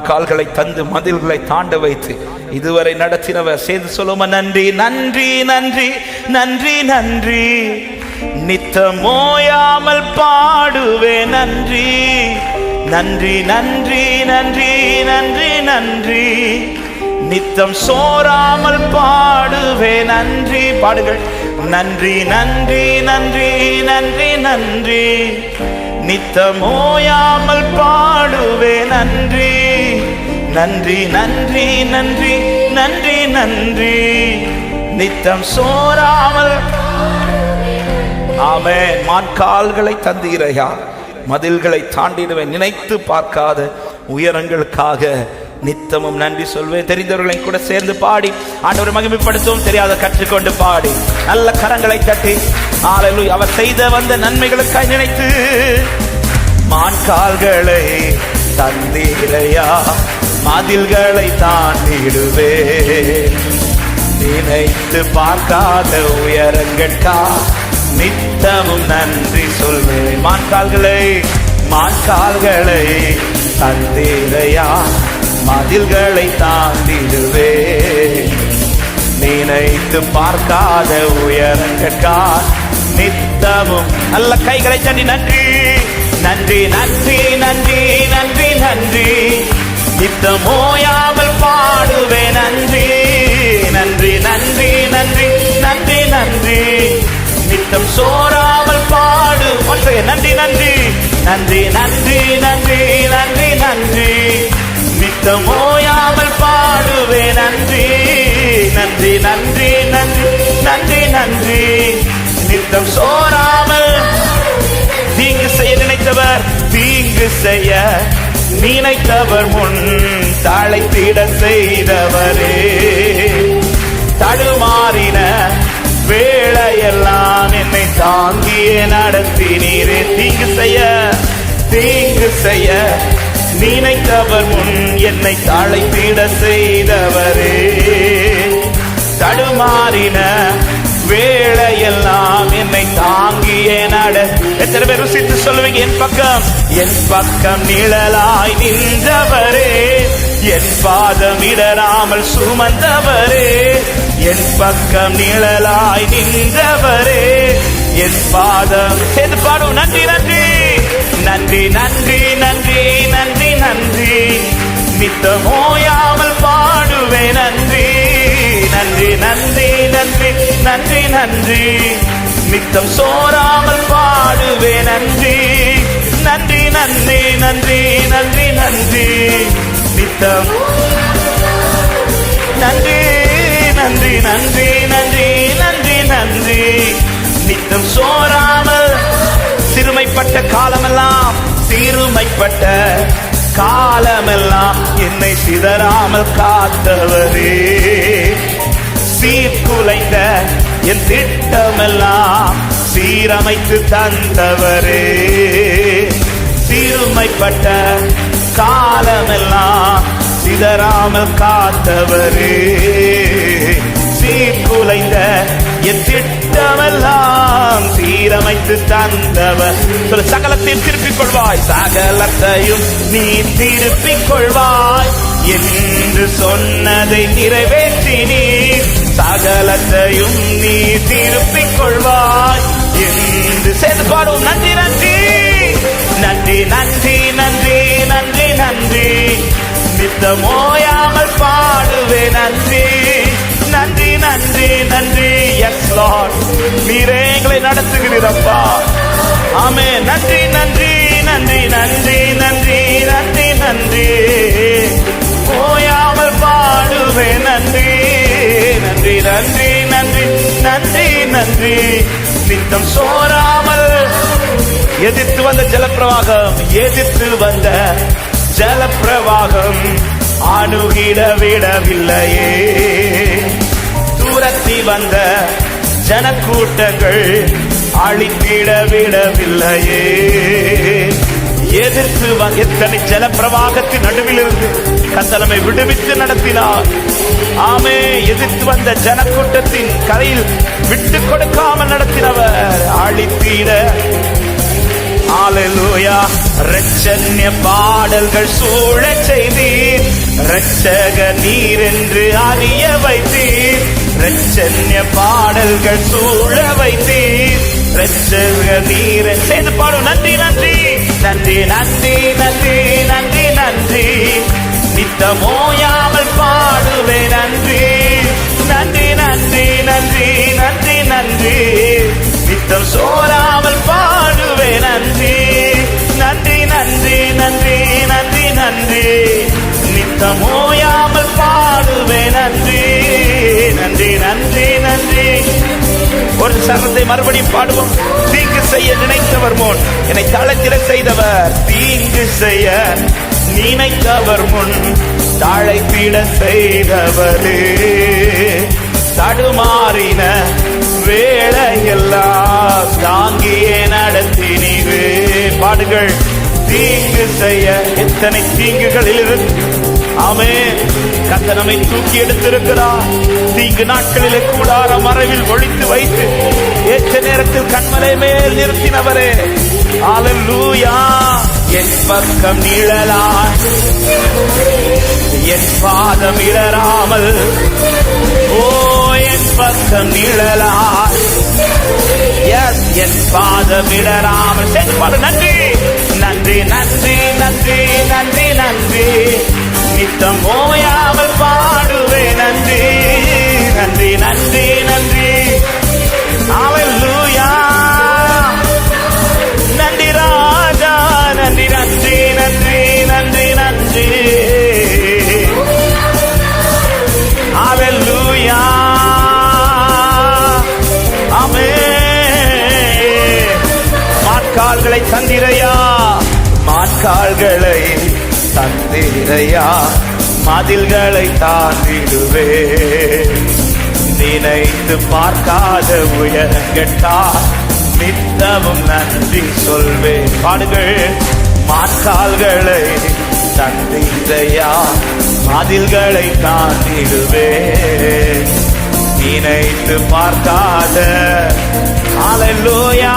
கால்களை தந்து மதில்களை தாண்ட வைத்து இதுவரை நடத்தினவர். சேர்ந்து சொல்லுமா, நன்றி நன்றி நன்றி நன்றி நன்றி. நித்தம் ஓயாமல் பாடுவே நன்றி நன்றி நன்றி நன்றி நன்றி நன்றி. நித்தம் சோராமல் பாடுவே நன்றி. பாடுங்கள். நன்றி நன்றி நன்றி நன்றி நன்றி. நித்தம் ஓயாமல் பாடுவே நன்றி நன்றி நன்றி நன்றி நன்றி நன்றி. நித்தம் சோராமல். ஆமென். மான்கால்களை தந்தீரையா, மதில்களை தாண்டிடுவேன். நினைத்து பார்க்காத உயரங்களுக்காக நித்தமும் நன்றி சொல்வேன். தெரிந்தவர்களை கூட சேர்ந்து பாடி ஆண்டவரை மகிமைப்படுத்தவும் தெரியாத கற்றுக்கொண்டு பாடி நல்ல கரங்களை தட்டி ஹல்லேலூயா அவர் செய்த வந்த நன்மைகளுக்காக நினைத்து. மான்கால்களை தந்தீரையா, மதில்களை தாண்டிடுவே. நினைத்து பார்க்காத உயரங்களுக்கா நித்தமும் நன்றி சொல்வேன். மான்கால்களை தந்தீரையா, மதில்களை தாண்டிடுவே. நினைத்து பார்க்காத உயரங்களுக்கா நித்தமும். நல்ல கைகளை தட்டி நன்றி நன்றி நன்றி நன்றி நன்றி நன்றி. நித்தம் ஓயாமல் பாடுவே நன்றி நன்றி நன்றி நன்றி நன்றி நன்றி. நித்தம் சோராமல் பாடு. நன்றி நன்றி நன்றி நன்றி நன்றி நன்றி நன்றி. நித்தம் ஓயாமல் பாடுவே நன்றி நன்றி நன்றி நன்றி நன்றி நன்றி. நித்தம் சோராமல். தீங்கு செய்ய நினைத்தவர், தீங்கு செய்ய நினைத்தவர் முன் தழைத்திட செய்தவரே. தடுமாறின வேளையெல்லாம் என்னை தாங்கியே நடத்தினீரே. தீங்கு செய்ய நினைத்தவர் முன் என்னை தழைத்திட செய்தவரே. தடுமாறின வேளையெல்லாம் என்னை தாங்கியே எத்தனை பேர் ருசித்து சொல்லுவீங்க? என் பக்கம் நிழலாய் நின்றவரே, என் பாதம் இடராமல் சுமந்தவரே. என் பக்கம் நிழலாய் நின்றவரே, என் பாதம். சேர்ந்து பாடும். நன்றி நன்றி நன்றி நன்றி நன்றி நன்றி நன்றி. நித்தம் ஓயாமல் பாடுவே நன்றி நன்றி நன்றி நன்றி நன்றி நன்றி. நித்தம் சோராமல் பாடுவே நன்றி நன்றி நன்றி நன்றி நன்றி நன்றி. நித்தம் நன்றி நன்றி நன்றி நன்றி நன்றி நன்றி. நித்தம் சோராமல். சிறுமைப்பட்ட காலமெல்லாம், சிறுமைப்பட்ட காலமெல்லாம் என்னை சிதறாமல் காத்தவரே. சீர்குலைந்த என் திட்டமெல்லாம் சீரமைத்து தந்தவரே. சிறுமைப்பட்ட காலமெல்லாம் சிதறாமல் காத்தவரே. சீர்குலைந்த என் திட்டமெல்லாம் சீரமைத்து தந்தவர். சகலத்தையும் திருப்பிக் கொள்வாய், சகலத்தையும் நீ திருப்பிக் கொள்வாய் என்று சொன்னதை நிறைவேற்றினீர். சகலத்தையும் நீ திருப்பிக் கொள்வாய் என்று சேர்ந்து பாடும். நன்றி நன்றி நன்றி நன்றி நன்றி நன்றி நன்றி. நித்தம் ஓயாமல் பாடுவே நன்றி நன்றி நன்றி நன்றி. எஸ் லார்ட், நீரே எங்களை நடத்துகிறீரப்பா. ஆமென். நன்றி நன்றி நன்றி நன்றி நன்றி நன்றி நன்றி. ஓயாமல் பாடுவே நன்றி நன்றி நன்றி நன்றி நன்றி நன்றி. நித்தம் சோராமல். எதிர்த்து வந்த ஜலப்பிரவாகம், எதிர்த்து வந்த ஜலப்பிரவாகம் அணுகிட விடவில்லையே. தூரத்தி வந்த ஜனக்கூட்டங்கள் அழித்திட விடவில்லையே. எதிர்த்து எத்தனை ஜலப்பிரவாகத்தின் நடுவில் இருந்து கத்தலமை விடுவித்து நடத்தினார். ஆமே. எதிர்த்து வந்த ஜனக்கூட்டத்தின் கரையில் விட்டு கொடுக்காமல் நடத்தினவர் அழித்திட. ஹல்லேலூயா. இரட்சண்ய பாடல்கள் சூழ செய்தீர். இரட்சக நீர் என்று அறிய வைத்தீர். இரட்சண்ய பாடல்கள் சூழ வைத்தீர். இரட்சக நீர் சேர்ந்து பாடும். நன்றி நன்றி நன்றி நன்றி நன்றி நன்றி நன்றி. நித்தம் ஓயாமல் பாடுவேன் நன்றி நன்றி நன்றி நன்றி நன்றி நன்றி. நித்தம் சோராமல் பாடுவேன் நன்றி நன்றி நன்றி நன்றி நன்றி நன்றி. நித்தம் ஓயாமல் பாடுவேன் நன்றி நன்றி நன்றி நன்றி. ஒரு சரணத்தை மறுபடியும் பாடுவோம். தீங்கு செய்ய நினைத்தவர் முன் என்னை தளத்திட செய்தவர். தீங்கு செய்ய நினைத்தவர் முன் தழைத்திட செய்தவரே. தடுமாறின வேளையெல்லாம் தாங்கியே நடத்தினீரே. பாடுகள். தீங்கு செய்ய எத்தனை தீங்குகளில் இருந்து ஆமென் கர்த்தர் நம்மை தூக்கி எடுத்திருக்கிறார். தீங்கு நாட்களிலே கூடார மறைவில் ஒளித்து வைத்து ஏற்ற நேரத்தில் கண்மலை மேல் நிறுத்தினவரே. அல்லேலூயா. என் பக்கம் நிழலாய் என் பாதம் இடராமல். ஓ என் பக்கம் நிழலாய் என் பாதம் இடராமல். நன்றி நன்றி நன்றி நன்றி நன்றி நன்றி. நித்தம் ஓயாமல் பாடுவேன் நன்றி நன்றி நன்றி நன்றி. அல்லேலூயா. நன்றி ராஜா நன்றி நன்றி நன்றி நன்றி நன்றி. அல்லேலூயா. ஆமென். மாட்கால்களை தந்திரையா மாட்கால்களை தந்திரையா. மதில்களை தாண்டிடுவே. நினைத்து பார்க்காத உயரங்கட்டா நித்தமும் நன்றி சொல்வேன். பாடுகள். மாற்கால்களை தந்திரையா மதில்களை தாண்டிடுவே. நினைத்து பார்க்காத. அல்லேலூயா.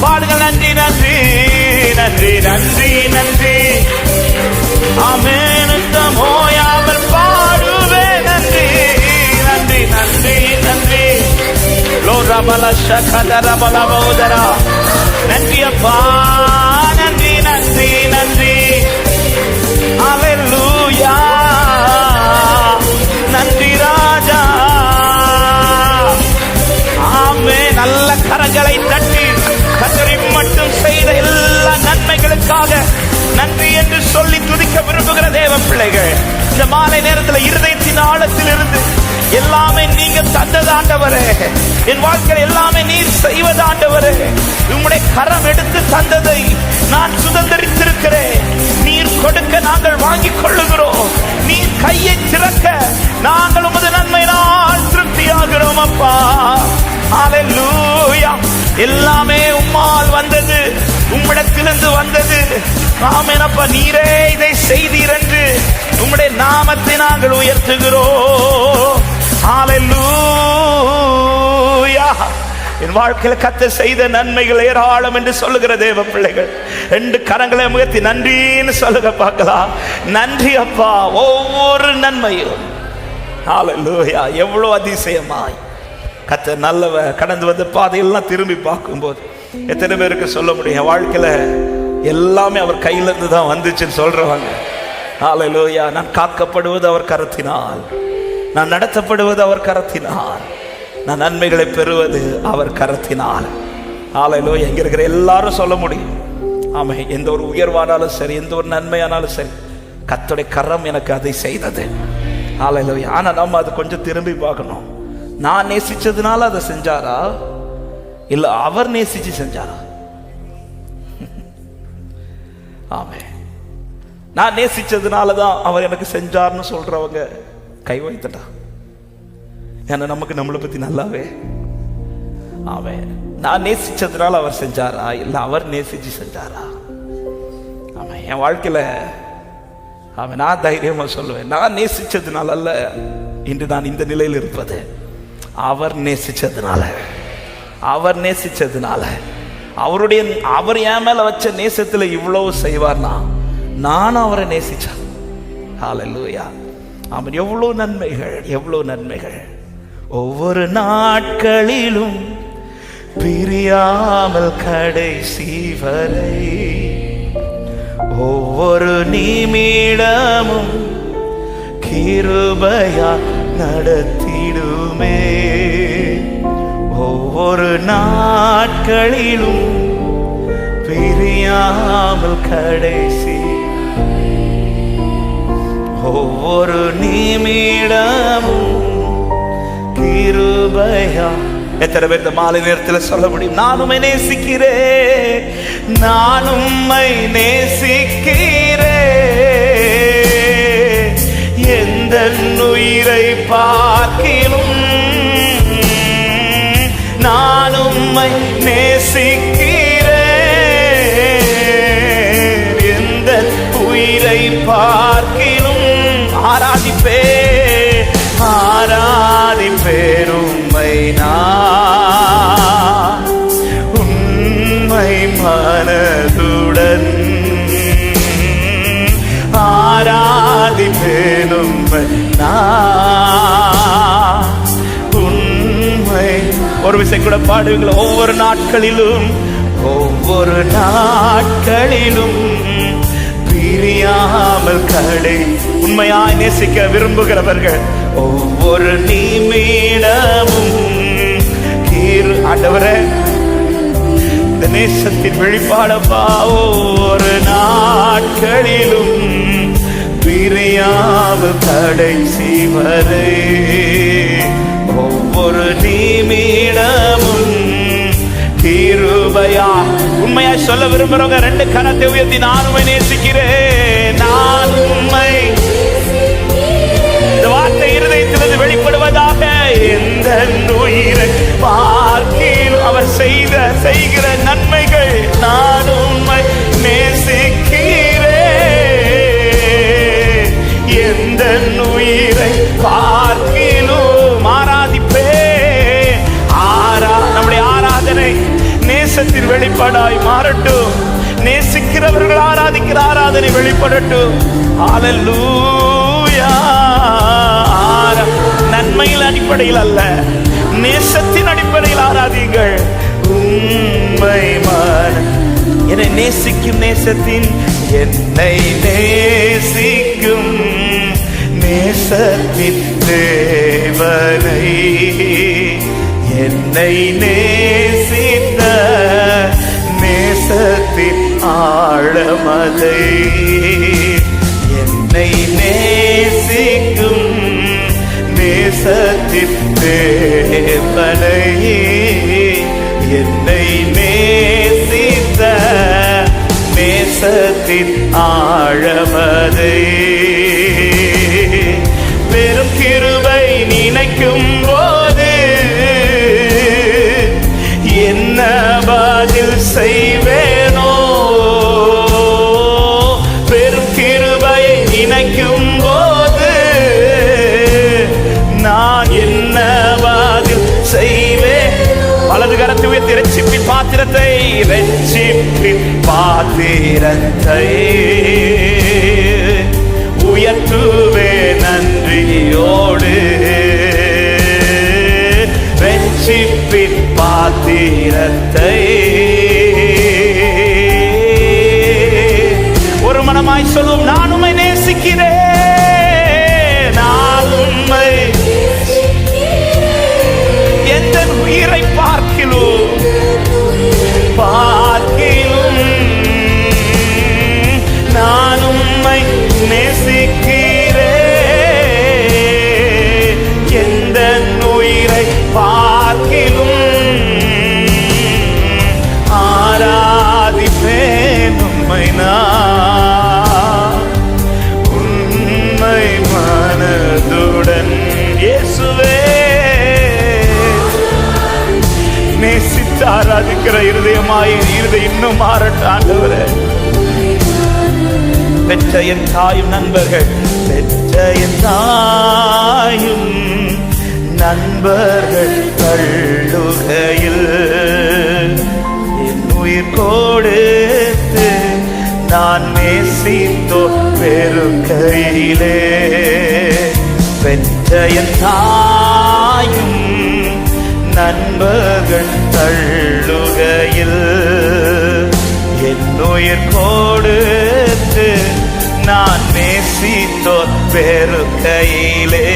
பாடுங்கள். நன்றி நன்றி நன்றி நன்றி நன்றி. ஆமென். ஓயாமல் பாடுவேன் நன்றி நன்றி நன்றி நன்றி. நன்றி அப்பா நன்றி நன்றி நன்றி. அல்லேலூயா. நன்றி ராஜா. ஆமென். நல்ல கரங்களை தட்டி கர்த்தர் மட்டும் செய்த எல்லா நன்மைகளுக்காக நன்றி என்று சொல்லி துதிக்க விரும்புகிற தேவ பிள்ளைகள், இந்த மாலை நேரத்தில் இருதயத்தின் ஆழத்தில் இருந்து எல்லாமே நீங்க தந்தது ஆண்டவரே. என் வாழ்க்கையில் எல்லாமே நீர் செய்வது ஆண்டவரே. உம்முடைய கரம் எடுத்து தந்ததை நான் சுதந்திரித்திருக்கிறேன். நீர் கொடுக்க நாங்கள் வாங்கிக் கொள்ளுகிறோம். நீர் கையை திறக்க நாங்கள் உமது நன்மையினால் திருப்தியாகிறோம் அப்பா. அல்லேலூயா. எல்லாமே உம்மால் வந்தது, உம்மிடத்திலிருந்து வந்தது. ஆமென் அப்பா. நீரே இதை செய்தீர் என்று உம்முடைய நாமத்தை நாங்கள் உயர்த்துகிறோம். அல்லேலூயா. என் வாழ்க்கையில் கர்த்தர் செய்த நன்மைகள் ஏராளம் என்று சொல்லுகிற தேவ பிள்ளைகள் 2 கரங்களை உயர்த்தி நன்றின்னு சொல்லுங்க பார்க்கலாம். நன்றி அப்பா. ஒவ்வொரு நன்மையும் அல்லேலூயா. எவ்வளவு அதிசயமாய் கர்த்தர் நல்லவர். கடந்து வந்த பாதையெல்லாம் திரும்பி பார்க்கும்போது எத்தனை பேருக்கு சொல்ல முடியும் வாழ்க்கையில எல்லாமே அவர் கையிலிருந்து தான் வந்துச்சுன்னு சொல்றவங்க. அல்லேலூயா. நான் காக்கப்படுவது அவர் கரத்தினால், நான் நடத்தப்படுவது அவர் கரத்தினால், நான் நன்மைகளை பெறுவது அவர் கரத்தினால். அல்லேலூயா. எங்க இருக்கிற எல்லாரும் சொல்ல முடியும். ஆமா. எந்த ஒரு உயர்வானாலும் சரி, எந்த ஒரு நன்மையானாலும் சரி, கர்த்தருடைய கரம் எனக்கு அதை செய்தது. அல்லேலூயா. ஆனா நம்ம அது கொஞ்சம் திரும்பி பார்க்கணும். நான் நேசிச்சதுனால அதை செஞ்சாரா, இல்ல அவர் நேசிச்சு செஞ்சாரா? ஆமே. நான் நேசிச்சதுனாலதான் அவர் எனக்கு செஞ்சார்னு சொல்றவங்க கை வைத்தட்டா. ஏன்னா நமக்கு நம்மளை பத்தி நல்லாவே. ஆமே. நான் நேசிச்சதுனால அவர் செஞ்சாரா, இல்ல அவர் நேசிச்சு செஞ்சாரா? ஆமா. என் வாழ்க்கையில அவன் நான் தைரியமா சொல்லுவேன், நான் நேசிச்சதுனால அல்ல இன்று நான் இந்த நிலையில் இருப்பது. அவர் நேசிச்சதுனால, அவர் நேசிச்சதுனால, அவர் என் மேல வச்ச நேசத்துல இவ்வளவு செய்வார்னா நான் அவரை நேசிச்சேன். ஹல்லேலூயா. ஆமென். எவ்வளவு நன்மைகள், எவ்வளவு நன்மைகள். ஒவ்வொரு நாட்களிலும் பிரியாமல் கடைசி வரை, ஒவ்வொரு நிமிடமும் கிருபையா நடத்திடுமே. ஒவ்வொரு நாட்களிலும் பிரியாமல் கடைசி, ஒவ்வொரு நிமிடமும் கிருபையா. எத்தனை பேர் இந்த மாலை நேரத்தில் சொல்ல முடியும், நான் உம்மை நேசிக்கிறேன், நான் உம்மை நேசிக்கிறேன், எந்த உயிரை பார்க்கிலும் நான் உம்மை நேசிக்கிறேன், எந்த உயிரை பார்க்கிலும் ஆராதிப்பேன், ஆராதிப்பேன் உம்மை நான் உண்மை மனதுடன், ஆராதிப்பேன் உம்மை நான் உண்மை. ஒரு விஷயம் கூட பாடுவீங்களா? ஒவ்வொரு நாட்களிலும், ஒவ்வொரு நாட்களிலும் பிரியாமல் கடை. உண்மையாய் நேசிக்க விரும்புகிறவர்கள் ஒவ்வொரு நிமிடமும் ஆண்டவரே இந்த நேசத்தின் வெளிப்பாடப்பா, ஒவ்வொரு நாட்களிலும் பிரியாமல் கடைசி வரை, ஒவ்வொரு நிமிடமும் கிருபையா. உண்மையாய் சொல்ல விரும்புறவங்க ரெண்டு கரத்தை உயர்த்தி, நான் உம்மை நேசிக்கிறேன், நான் உம்மை. இந்த வார்த்தை இருதயத்திலிருந்து வெளிப்படுவதாக. எந்த உயிரை பார்க்கிலும் அவர் செய்கிற நன்மைகள், நான் உம்மை நேசிக்கிறேன், எந்த உயிரை பார்க்கிலும் ஆராதிப்பேன். நம்முடைய ஆராதனை நேசத்தின் வெளிப்பாடாய் மாறட்டும். நேசிக்கிறவர்கள் ஆராதிக்கிற ஆராதனை வெளிப்படட்டும். ஹல்லேலூயா. நன்மையில் அடிப்படையில் அல்ல, நேசத்தின் அடிப்படையில் ஆராதிங்கள். உண்மை என்னை நேசிக்கும் நேசத்தின், என்னை நேசிக்கும் நேசத்தின் தேவனை, என்னை நேசித்த நேசத்தின் ஆழமதை, என்னை நேசிக்கும் நேசத்தின் தேவனை, என்னை நேசித்த நேசத்தின் ஆழமதை. பெரும் கிருபை நினைக்கும் போது என்ன பதில் செய்வேனோ, பெரும் கிருபை நினைக்கும் போது நான் என்ன பதில் செய்வேன். வலது கரத்தை உயர்த்தி இரட்சிப்பின் பாத்திரத்தை, இரட்சிப்பின் பாத்திரத்தை உயர்த்துவே நன்றியோடு, இரட்சிப்பின் பாத்திரத்தை ஒரு மனமாய் சொல்லும், நான் உம்மை நேசிக்கிறேன், நான் உம்மை எந்த உயிரை பார்க்கிலும் நான் உம்மை நேசிக்கிறேன், எந்த உயிரை பார்க்கிலும் ஆராதிப்பேன் உம்மை நான் உண்மை மனதுடன். இயேசுவே, நேசித்து ஆராதிக்கிற இருதயமாய் இருதயம் இன்னும் மாறட்டும் ஆண்டவரே. பெற்ற என் தாயும் நண்பர்கள், பெற்ற என் தாயும் நண்பர்கள் தள்ளுகையில் என் உயிர் கொடுத்து நான் நேசித்த நேசித்தோ பெருக்கையிலே பெற்ற என் தாயும் நண்பர்கள் தள்ளுகையில் என் உயிர் கொடுத்து நான் நேசித்தோ பெருக்கையிலே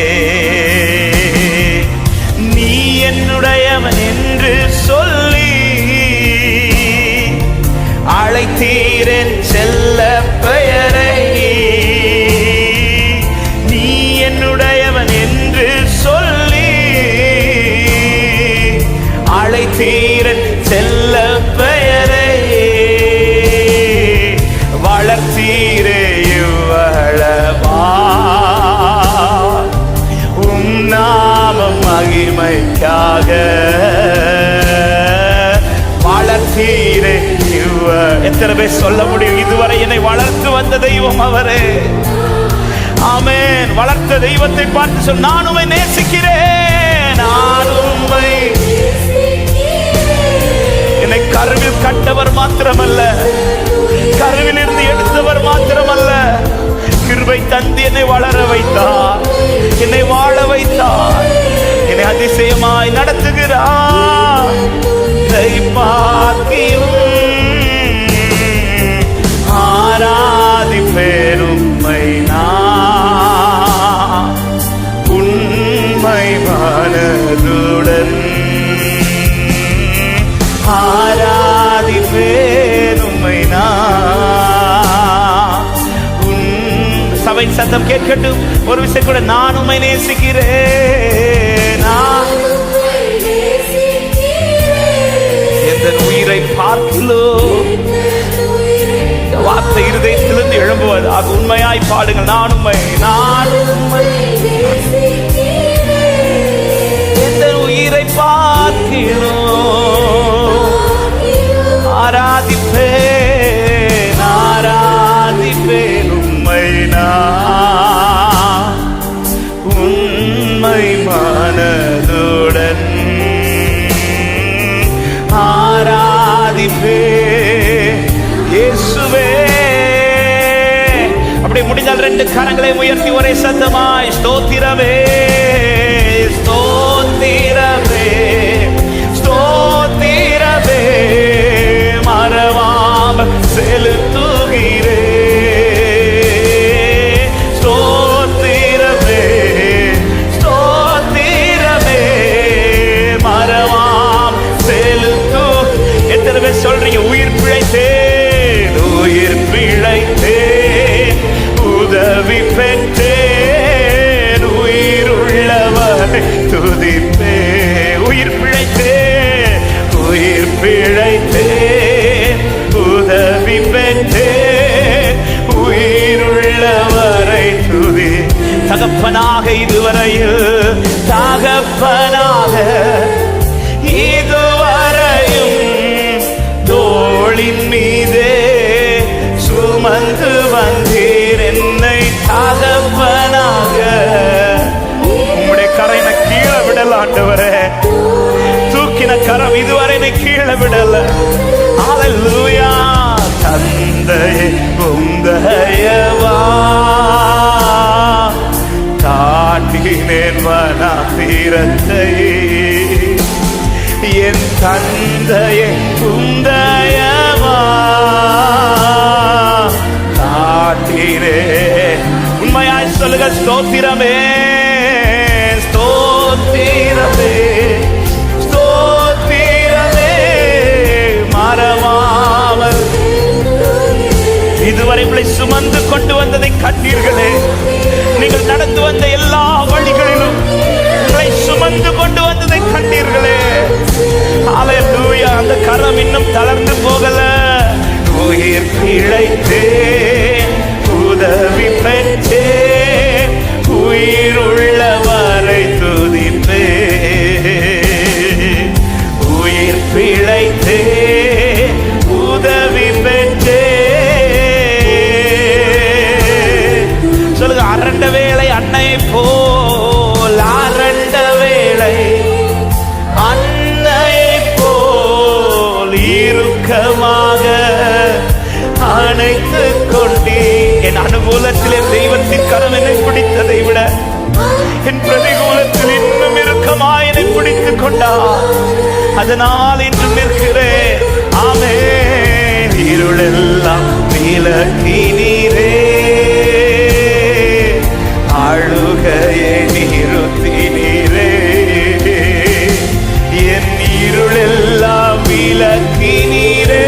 நீ என்னுடையவன் என்று சொல்லி அழைத்தீரன் செல்ல பெயரை நீ என்னுடையவன் என்று சொல்லி அழைத்தீரன் செல்ல பெயரை வளர்த்தீரே இவ்வளவா உம் நாமம் மகிமைக்காக வளர்த்தீரே. எத்தனை பேர் சொல்ல முடியும் இதுவரை என்னை வளர்த்து வந்த தெய்வம் அவரே. ஆமென். வளர்த்த தெய்வத்தை பார்த்து சொல், நான் உம்மை நேசிக்கிறேன், நான் உம்மை. என்னை கருவில் கண்டவர் மாத்திரமல்ல, கருவில் இருந்து எடுத்தவர் மாத்திரமல்ல, கிருபை தந்து என்னை வளர வைத்தார், என்னை வாழ வைத்தார், என்னை அதிசயமாய் நடத்துகிறார். ஆராதிப்பேன் உம்மை நான் உண்மை மனதுடன், ஆராதிப்பேன் உம்மை நான். சபை சத்தம் கேட்கட்டும் ஒரு விஷயம் கூட, நான் உம்மை நேசிக்கிறேன், உயிரை பார்க்கலோ. வார்த்தை இருதயத்திலிருந்து எழும்புவதாக உண்மையாய் பாடுங்கள். நான் உம்மை, நான் உம்மை எந்த உயிரை பார்க்கிறோ ஆராதிப்பேன், ஆராதிப்பேன் உம்மை நான் உண்மை மனதுடன் இயேசுவே. அப்படி முடிந்தால் ரெண்டு கரங்களை உயர்த்தி ஒரே சத்தமாய் ஸ்தோத்திரமே, ஸ்தோத்திரமே, ஸ்தோத்திரமே, மறவாமல் செலுத்துகிறே. ஸ்தோத்திரமே, ஸ்தோத்திரமே, மறவாம் செலுத்து. எத்தனை பேர் சொல்றீங்க உயிர் பிழைத்தேன், உயிர் பிழைத்தேன், உதவி பெற்றேன், உயிர் உள்ளவரை துதிப்பேன். உயிர் பிழைத்தேன், உயிர் பிழைத்தேன், உதவி பெற்றேன், உயிர் உள்ளவரை துதி. தகப்பனாக இதுவரையில், தகப்பனாக இதுவரையும் தோளின் மீதே சுமந்து வந்தீர் என்னை. தகப்பனாக உம்முடைய கரையின கீழே விடல ஆண்டவரே, தூக்கின கரம் இதுவரை கீழே விடல. ஹல்லேலூயா. தந்தையே உந்தயவா தாண்டினேன் வனாந்திரத்தை, என் தந்தையே உந்தயவா தாண்டினே. உண்மையாய் சொல்லுங்க ஸ்தோத்திரமே, ஸ்தோத்திரமே, ஸ்தோத்திரமே, மறவாமல் இதுவரை உங்களை சுமந்து கொண்டு வந்ததை கண்டீர்களே. நீங்கள் நடந்து வந்த எல்லா வழிகளிலும் உங்களை சுமந்து கொண்டு வந்ததை கண்டீர்களே. ஹல்லேலூயா. அந்த கரம் இன்னும் தளர்ந்து போகல. உயிர் பிழைத்தேன், உதவி பெற்றேன், உயிர் உள்ளவரை துதிப்பேன். உயிர் பிழைத்தேன், உதவி பெற்றேன். சொல்லுங்க, அரண்ட வேளை அன்னை போல், அரண்ட வேளை அன்னை போல் இறுக்கமாக அணைத்து கொண்டே. என் அனுகூலத்திலே தெய்வத்தின் கரம் என்னை பிடித்ததை விட என் பிரதிகூலத்தில் இன்னும் இறுக்கமாய் என்னை பிடித்துக் கொண்டார். அதனால் இன்று நிற்கிறேன். ஆமென். இருளெல்லாம் விலக்கினீரே, அழுகையை நிறுத்தினீரே. என் இருளெல்லாம் விலக்கினீரே,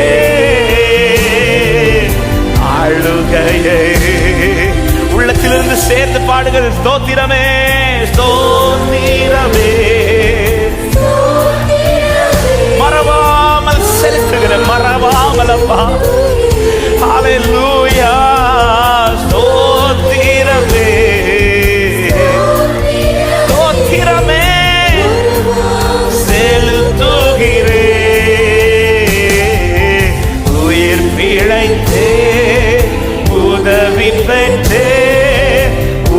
அழுகையை. உள்ளத்திலிருந்து சேர்ந்து பாடுகள். ஸ்தோத்திரமே ஸ்தோத்திரமே, மறவாமல் செலுத்துகிற மறவாமல் அப்பா. ஹல்லேலூயா. ஸ்தோத்திரமே ஸ்தோத்திரமே செலுத்துகிறே. உயிர் பிழைத்தே உதவி பெற்றே,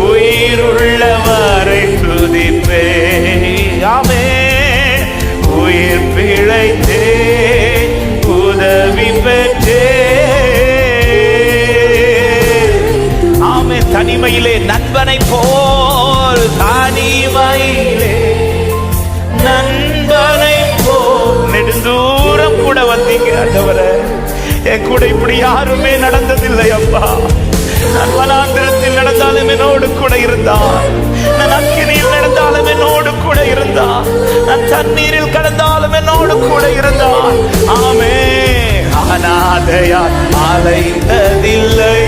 உயிருள்ளவரை துதிப்பே. ஆமென். உயிர் பிழைத்தே உதவி பெற்றே. ஆமென். தனிமையிலே நண்பனை போல், தனிமையிலே நண்பனை போல் நெடுந்தூரம் கூட வந்தீங்க ஆண்டவரே. என் கூட இப்படி யாருமே நடந்ததில்லை அப்பா. நான் வனாந்திரத்தில் நடந்தாலும் என்னோடு கூட இருந்தார். நான் அக்கினியில் நடந்தாலும் என்னோடு கூட இருந்தார். நான் தண்ணீரில் கடந்தாலும் என்னோடு கூட இருந்தார். ஆமென். அநாதையாய் அலைந்ததில்லை,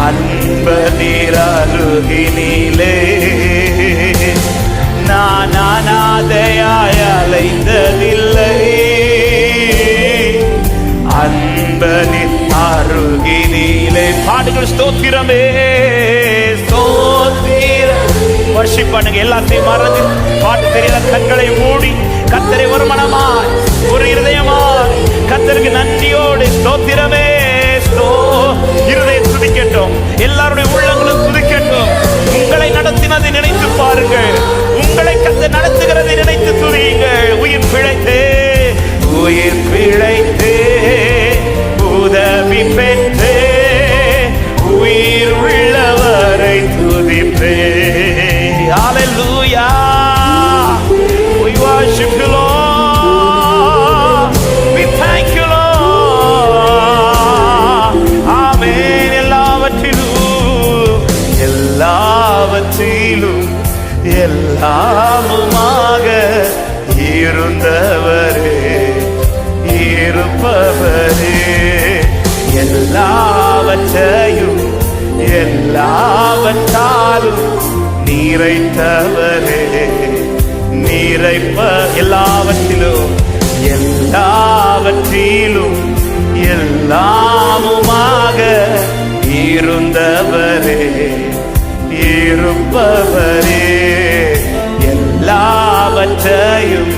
அன்பர் அருகினிலே. நான் அநாதையாய் அலைந்ததில்லை, அன்பனின் அருகினிலே. பாடுகள். ஸ்தோத்திரமே ஸ்தோத்திரம். வர்ஷிப் பண்ணுங்க. எல்லாத்தையும் மறந்து பாட்டு தெரியல கண்களை மூடி கர்த்தரை ஒரு மனமாய் ஒரு இருதயமாய் கர்த்தருக்கு நன்றியோடு ஸ்தோத்திரமே இருதயம் துதிக்கட்டும். எல்லாருடைய உள்ளங்களும் துதிக்கட்டும். உங்களை நடத்தினதை நினைத்து பாருங்கள். உங்களை கர்த்தர் நடத்துகிறதை நினைத்து துதியுங்கள். உயிர் பிழைத்தே உயிர் பிழைத்தே உதவி பெற்றே, உயிர் உள்ளவரை துதிப்பே. ஹல்லேலூயா. We worship you Lord. We thank you Lord. ஆமென். எல்லாவற்றிலும் எல்லாவற்றிலும் எல்லாமுமாக இருந்தவரே, இருப்பவரே, எல்லாவற்றையும் எல்லாவற்றாலும் நிறைத்தவரே, நிறைப்ப எல்லாவற்றிலும் எல்லாவற்றிலும் எல்லாமுமாக இருந்தவரே, இருப்பவரே, எல்லாவற்றையும்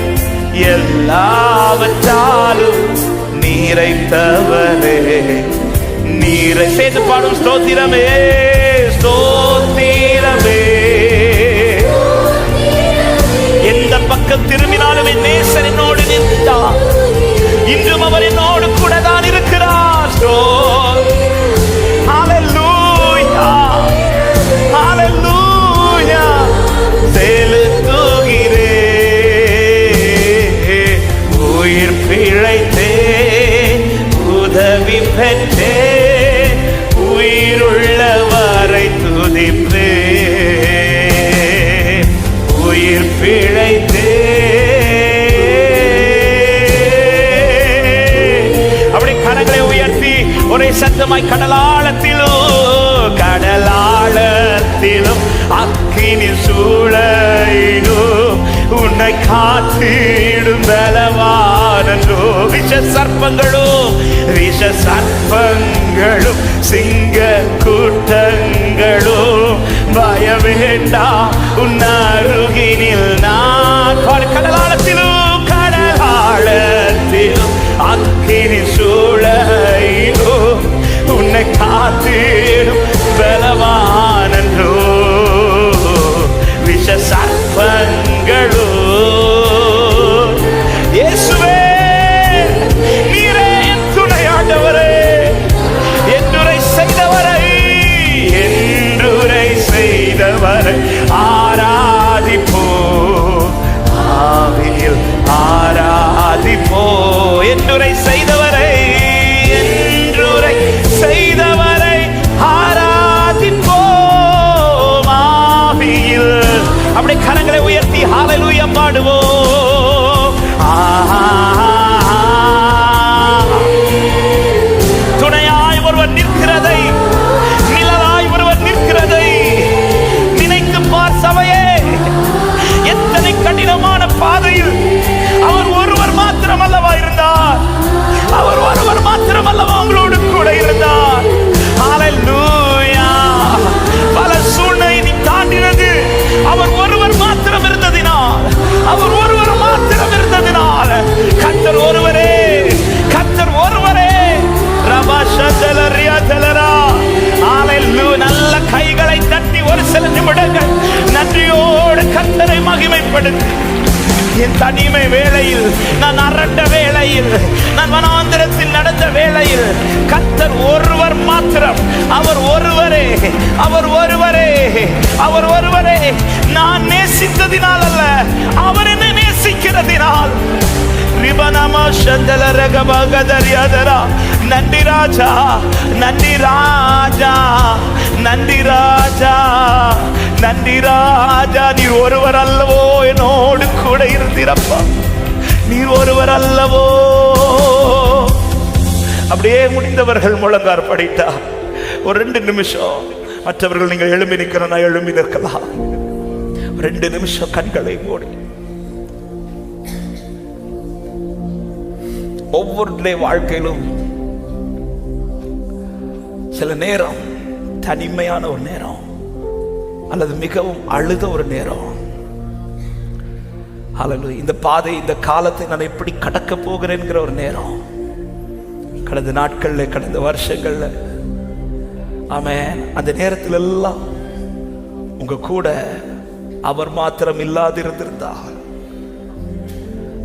எல்லாவற்றாலும் நிறைத்தவரே, நீரை சேர்த்து பாடும். ஸ்தோத்திரமே ஸ்தோத்திரமே. எந்த பக்கம் திரும்பினாலும் என் நேசர் என்னோடு நின்றார். இன்றும் அவர் என்னோடு கூட தான் இருக்கிறார். ஹல்லேலூயா ஹல்லேலூயா. செலுத்துகிறே உயிர் பிழைத்தே உதவி பெற்றே, உயிருள்ளவரை துதிப்பே. உயிர் பிழைத்தே. அப்படி கரங்களை உயர்த்தி ஒரே சத்தமாய் கடலாழத்திலும் கடலாழத்திலும் அக்கினி சூளையிலும் உன்னை காத்திடும் பலவானோ. விஷ சர்ப்பங்களும் விஷ சர்ப்பங்களும் சிங்க கூட்டங்களும் பய வேண்டாம் உன் அருகினில் நான். கடலாழத்திலும் கடலாழத்திலும் அக்கினி சூளையிலும் உன்னை காத்திடும் பலவானோ. விஷ சர்ப்பங்களோ. இயேசுவே நீரே என் துணையாண்டவரே, என்றுரை பயன்படுத்தி என் தனிமை வேளையில், நான் அரண்ட வேளையில், நான் வனாந்திரத்தில் நடந்த வேளையில் கர்த்தர் ஒருவர் மாத்திரம், அவர் ஒருவரே, அவர் ஒருவரே, அவர் ஒருவரே. நான் நேசித்ததினால் அல்ல, அவர் என்னை நேசிக்கிறதினால். நன்றி ராஜா, நன்றி ராஜா, நன்றி ராஜா, நன்றி ராஜா. நீர் ஒருவர் அல்லவோ என்னோடு கூட இருந்தீரப்பா, நீர் ஒருவர் அல்லவோ. அப்படியே முடிந்தவர்கள் முழங்கார் படித்தா ஒரு 2 நிமிஷம், மற்றவர்கள் நீங்கள் எழும்பி நிற்கிறனா எழும்பி நிற்கலாம். 2 நிமிஷம் கண்களை மூடி ஒவ்வொருடைய வாழ்க்கையிலும் சில நேரம் தனிமையான ஒரு நேரம் அல்லது மிகவும் அழுத ஒரு நேரம். இந்த பாதை, இந்த காலத்தை நான் எப்படி கடக்க போகிறேன்கிற ஒரு நேரம். கடந்த நாட்கள்ல, கடந்த வருஷங்கள்ல, ஆமென், அந்த நேரத்தில் எல்லாம் உங்க கூட அவர் மாத்திரம் இல்லாதிருந்திருந்தால்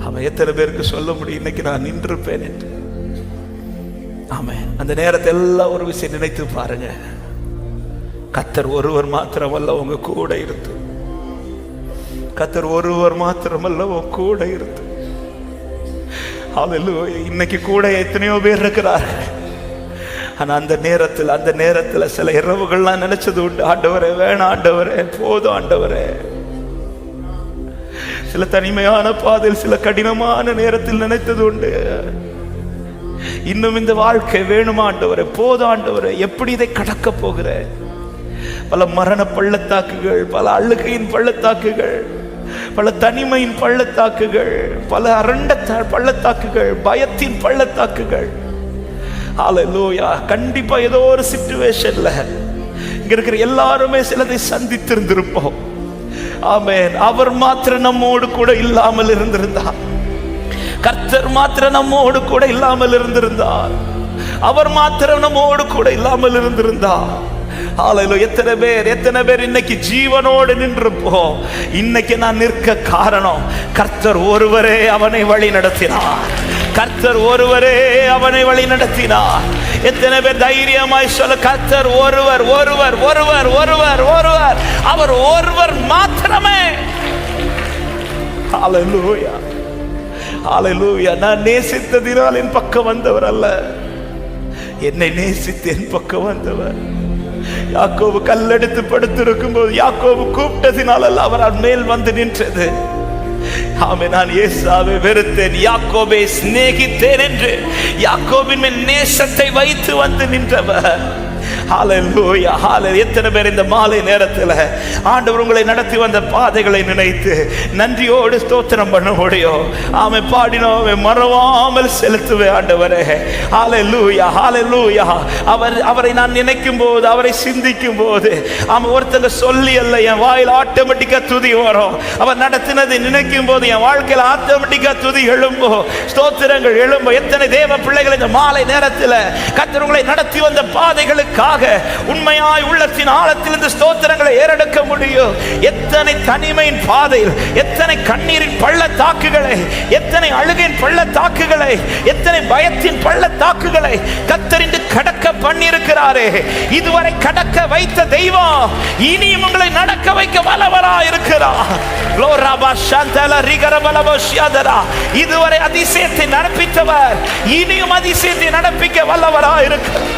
அவன் எத்தனை பேருக்கு சொல்ல முடியும் இன்னைக்கு நான் நின்றிருப்பேன் என்று. ஆமென். அந்த நேரத்தை எல்லாம் ஒரு விஷயம் நினைத்து பாருங்க. கர்த்தர் ஒருவர் மாத்திரமல்ல உங்க கூட இருந்து, கர்த்தர் ஒருவர் மாத்திரமல்ல உங்க கூட இருந்து. ஹல்லேலூயா. இன்னைக்கு கூட எத்தனையோ பேர் இருக்கிறார்கள். ஆனா அந்த நேரத்தில் சில இரவுகள்லாம் நினைச்சது உண்டு, ஆண்டவரே வேணாம், ஆண்டவரே போதும், ஆண்டவரே. சில தனிமையான பாதையில், சில கடினமான நேரத்தில் நினைத்தது உண்டு, இன்னும் இந்த வாழ்க்கை வேணுமா ஆண்டவரே, போதும் ஆண்டவரே, எப்படி இதை கடக்க போகிறேன். பல மரண பள்ளத்தாக்குகள், பல அழுகையின் பள்ளத்தாக்குகள், பல தனிமையின் பள்ளத்தாக்குகள், பல அரண்ட பள்ளத்தாக்குகள், பயத்தின் பள்ளத்தாக்குகள். ஹல்லேலூயா. கண்டிப்பா ஏதோ ஒரு சிச்சுவேஷன்ல இங்க இருக்கிற எல்லாருமே சிலதை சந்தித்திருந்திருப்போம். ஆமென். அவர் மாத்திரம் நம்மோடு கூட இல்லாமல் இருந்திருந்தார், கர்த்தர் மாத்திரம் நம்மோடு கூட இல்லாமல் இருந்தார், அவர் மாத்திரம் நம்மோடு கூட இல்லாமல் இருந்திருந்தார். ஹல்லேலூயா. எத்தனை பேர் இன்னைக்கு ஜீவனோடு நின்றுப்போம். இன்னைக்கு நான் நிற்க காரணம் கர்த்தர் ஒருவரே அவனை வழி நடத்தினார், கர்த்தர் ஒருவரே அவனை வழி நடத்தினார். எத்தனை பேர் தைரியமாய் சொல்ல, கர்த்தர் ஒருவர், ஒருவர், ஒருவர், ஒருவர், ஒருவர், அவர் ஒருவர் மாத்திரமே. ஹல்லேலூயா, ஹல்லேலூயா. நான் நேசித்ததினால் என் பக்கம் வந்தவர் அல்ல, என்னை நேசித்து என் பக்கம் வந்தவர். யாக்கோபு கல்லெடுத்து படுத்திருக்கும் போது யாக்கோபு கூப்பிட்டதினால் அல்ல, அவர் மேல் வந்து நின்றது. ஆமென். நான் ஏசாவை வெறுத்தேன், யாக்கோபை சிநேகித்தேன் என்று யாக்கோபின் மேல் நேசத்தை வைத்து வந்து நின்றவர். ஹல்லேலூயா, ஹல்லேலூயா. எத்தனை பேர் இந்த மாலை நேரத்தில் ஆண்டவர் உங்களை நடத்தி வந்த பாதைகளை நினைத்து நன்றியோடு ஸ்தோத்திரம் பண்ண முடியும். ஆமென். பாடினோமே மறவாமல் செலுத்துவே ஆண்டவரே. ஹல்லேலூயா, ஹல்லேலூயா. அவரை நான் நினைக்கும் போது, அவரை சிந்திக்கும் போது, ஆமாம், ஒருத்தங்க சொல்லி அல்ல, என் வாயில் ஆட்டோமேட்டிக்கா துதி வரும். அவர் நடத்தினதை நினைக்கும் போது என் வாழ்க்கையில் ஆட்டோமேட்டிக்கா துதி எழும்போ, ஸ்தோத்திரங்கள் எழும்போ. எத்தனை தேவ பிள்ளைகள் இந்த மாலை நேரத்தில் கர்த்தர் உங்களை நடத்தி வந்த பாதைகளுக்காக உண்மையாய் உள்ளத்தின் ஆழத்தில் இந்த ஸ்தோத்திரங்களை ஏறெடுக்க முடியும். எத்தனை தனிமையின் பாதையில், எத்தனை கண்ணீரின் பள்ளத்தாக்குகளை, எத்தனை அழுகையின் பள்ளத்தாக்குகளை, எத்தனை பயத்தின் பள்ளத்தாக்குகளை கர்த்தர் இன்று கடக்க பண்ணியிருக்கிறாரே. இதுவரை கடக்க வைத்த தெய்வம் இனியும் உங்களை நடக்க வைக்க வல்லவராய் இருக்கிறார். இதுவரை அதிசயத்தை நடப்பித்தவர் இனியும் அதிசயத்தை நடப்பிக்க வல்லவராய் இருக்கிறார்.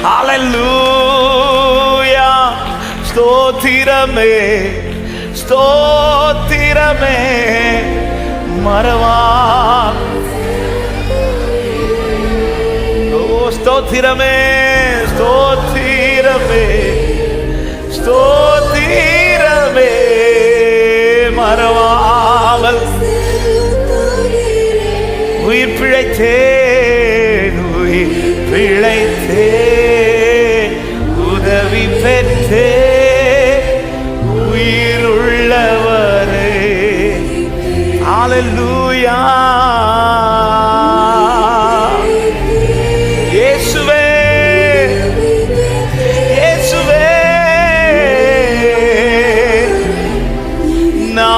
ஹல்லேலூயா. ஸ்தோத்திரமே, ஸ்தோத்திரமே, மறவா. ஓ ஸ்தோத்திரமே, ஸ்தோத்திரமே, ஸ்தோத்திரமே, மறவாமல் உயிர் பிழைத்தேன், உயிர் பிழைத்தேன், உதவி பெற்றேன், உயிர் உள்ளவரே. ஹல்லேலூயா. இயேசுவே, இயேசுவே, நான்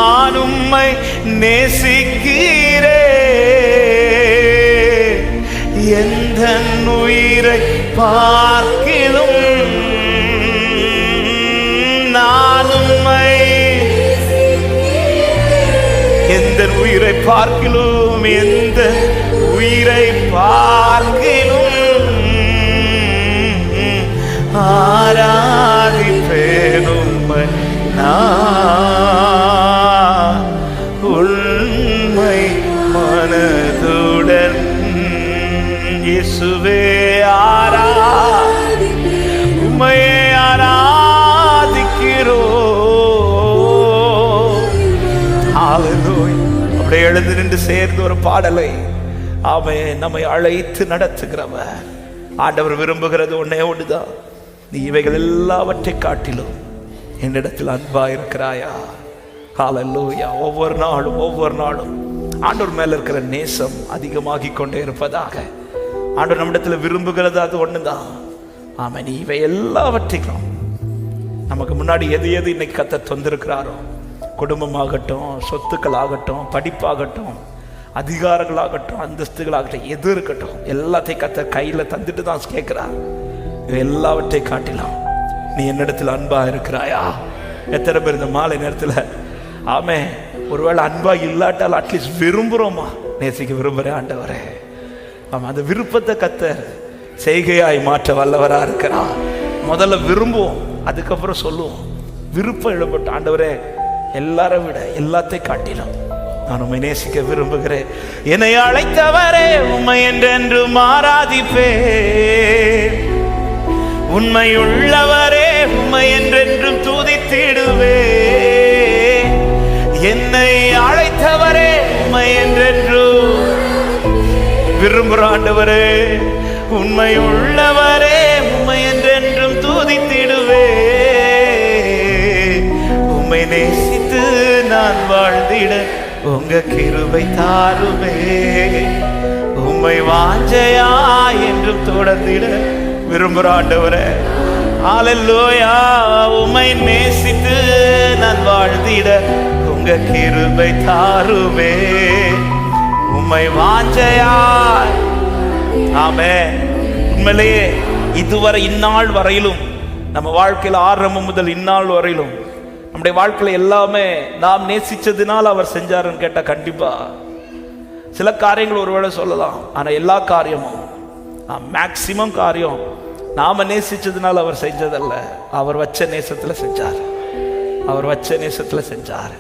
பார்க்கிலும் நான் உம்மை, எந்த உயிரை பார்க்கிலும், எந்த உயிரை பார்க்கிலும் ஆராதிப்பேன் உம்மை நான் உண்மை மனதுடன். இயேசுவே உம்மையே ஆராதிக்கிறோம். அப்படியே எழுந்து நின்று சேர்ந்து ஒரு பாடலை அவன் நம்மை அழைத்து நடத்துகிறவர். ஆண்டவர் விரும்புகிறது ஒன்னே ஒன்றுதான், நீ இவைகள் எல்லாவற்றை காட்டிலும் என்னிடத்தில் அன்பா இருக்கிறாயா? ஹல்லேலூயா. ஒவ்வொரு நாளும் ஆண்டவர் மேல இருக்கிற நேசம் அதிகமாகி கொண்டே இருப்பதாக. ஆண்டவர் நம்மிடத்தில் விரும்புகிறது அது ஒண்ணுதான். ஆமா, நீ இவை எல்லாவற்றையும் நமக்கு முன்னாடி எது எது இன்னைக்கு கர்த்தர் தந்திருக்கிறாரோ, குடும்பமாகட்டும், சொத்துக்கள் ஆகட்டும், படிப்பாகட்டும், அதிகாரங்களாகட்டும், அந்தஸ்துகளாகட்டும், எது இருக்கட்டும், எல்லாத்தையும் கர்த்தர் கையில தந்துட்டு தான் கேட்கிறார். எல்லாவற்றை காட்டிலும் நீ என்னிடத்தில் அன்பா இருக்கிறாயா? எத்தனை பேர் இந்த மாலை நேரத்தில் ஆமே ஒருவேளை அன்பா இல்லாட்டால் அட்லீஸ்ட் விரும்புகிறோமா? நேசிக்க விரும்புகிறேன் ஆண்டவரே. ஆமாம், அந்த விருப்பத்தை கர்த்தர் செய்கையாய் மாற்ற வல்லவரா இருக்கிறார். முதல்ல விரும்புவோம், அதுக்கப்புறம் சொல்லுவோம். விருப்பம் எழுப்பட்ட ஆண்டவரே, எல்லாரை விட எல்லாத்தையும் காட்டிலும் நான் உம்மை நேசிக்க விரும்புகிறேன். என்னை அழைத்தவரே உம்மை என்றென்று ஆராதிப்பேன். உண்மையுள்ளவரே உம்மை என்றென்றும் துதித்திடுவே. என்னை அழைத்தவரே உம்மை என்றென்றும் விரும்புகிற ஆண்டவரே, உண்மையுள்ளவரே உம்மை என்றென்றும் துதித்திடுவே. உம்மை நேசித்து நான் வாழ்ந்திட உங்க கிருபை தாருமே. உம்மை வாஞ்சையா என்றும் தொடர்ந்திட விரும்புகிற ஆண்டவரே, ஹல்லேலூயா. உம்மை நேசித்து நான் வாழ்ந்திட உங்க கிருபை தாருமே. உம்மை வாஞ்சையா. ஆமென். உண்மையிலேயே இதுவரை இந்நாள் வரையிலும் நம்ம வாழ்க்கையில் ஆரம்பம் முதல் இந்நாள் வரையிலும் நம்முடைய வாழ்க்கையில எல்லாமே நாம் நேசிச்சதுனால் அவர் செஞ்சாருன்னு கேட்டா கண்டிப்பா சில காரியங்கள் ஒருவேளை சொல்லலாம். ஆனா எல்லா காரியமும் மேக்சிமம் காரியம் நாம நேசிச்சதுனால அவர் செஞ்சதல்ல, அவர் வச்ச நேசத்துல செஞ்சார். அவர் வச்ச நேசத்துல செஞ்சார்.